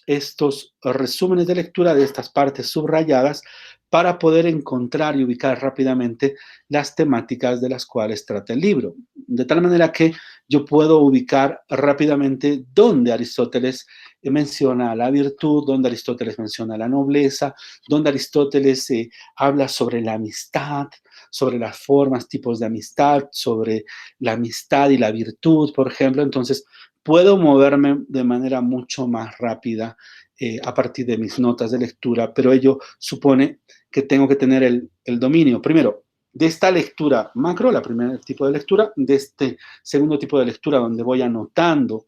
A: estos resúmenes de lectura de estas partes subrayadas para poder encontrar y ubicar rápidamente las temáticas de las cuales trata el libro. De tal manera que yo puedo ubicar rápidamente dónde Aristóteles menciona la virtud, dónde Aristóteles menciona la nobleza, dónde Aristóteles habla sobre la amistad, sobre las formas, tipos de amistad, sobre la amistad y la virtud, por ejemplo. Entonces, puedo moverme de manera mucho más rápida a partir de mis notas de lectura, pero ello supone que tengo que tener el dominio, primero, de esta lectura macro, la primer tipo de lectura, de este segundo tipo de lectura donde voy anotando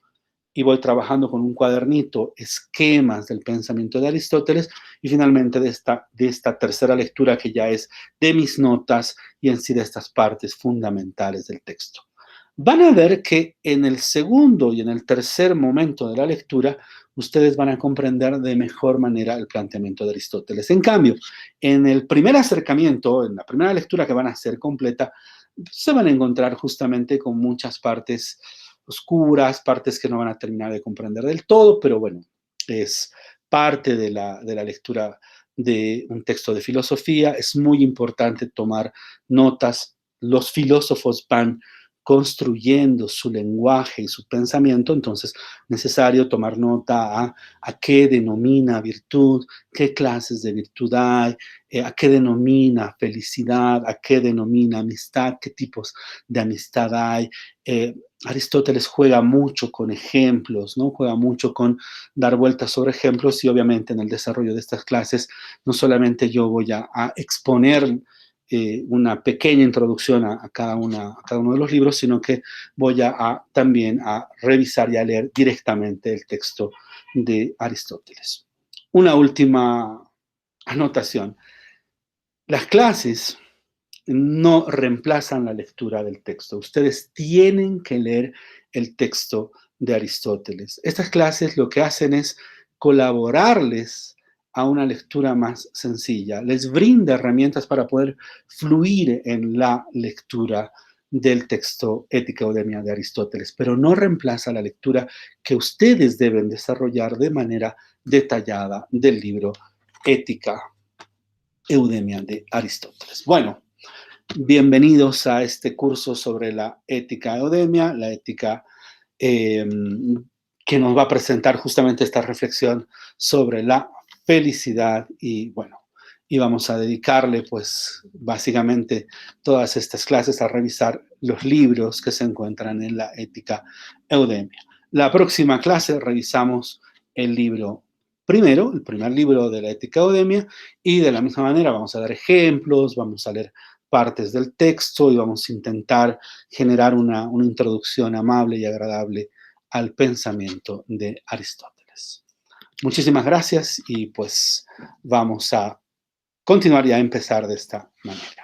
A: y voy trabajando con un cuadernito esquemas del pensamiento de Aristóteles y finalmente de esta tercera lectura que ya es de mis notas y en sí de estas partes fundamentales del texto. Van a ver que en el segundo y en el tercer momento de la lectura, ustedes van a comprender de mejor manera el planteamiento de Aristóteles. En cambio, en el primer acercamiento, en la primera lectura que van a hacer completa, se van a encontrar justamente con muchas partes oscuras, partes que no van a terminar de comprender del todo, pero bueno, es parte de la lectura de un texto de filosofía. Es muy importante tomar notas. Los filósofos van construyendo su lenguaje y su pensamiento, entonces necesario tomar nota a qué denomina virtud, qué clases de virtud hay, a qué denomina felicidad, a qué denomina amistad, qué tipos de amistad hay. Aristóteles juega mucho con ejemplos, ¿no? Juega mucho con dar vueltas sobre ejemplos y obviamente en el desarrollo de estas clases no solamente yo voy a exponer una pequeña introducción a cada uno de los libros, sino que voy también a revisar y a leer directamente el texto de Aristóteles. Una última anotación. Las clases no reemplazan la lectura del texto. Ustedes tienen que leer el texto de Aristóteles. Estas clases lo que hacen es colaborarles a una lectura más sencilla. Les brinda herramientas para poder fluir en la lectura del texto Ética Eudemia de Aristóteles, pero no reemplaza la lectura que ustedes deben desarrollar de manera detallada del libro Ética Eudemia de Aristóteles. Bueno, bienvenidos a este curso sobre la ética eudemia, la ética que nos va a presentar justamente esta reflexión sobre la felicidad y bueno, y vamos a dedicarle pues básicamente todas estas clases a revisar los libros que se encuentran en la ética eudemia. La próxima clase revisamos el libro primero, el primer libro de la ética eudemia y de la misma manera vamos a dar ejemplos, vamos a leer partes del texto y vamos a intentar generar una introducción amable y agradable al pensamiento de Aristóteles. Muchísimas gracias y pues vamos a continuar y a empezar de esta manera.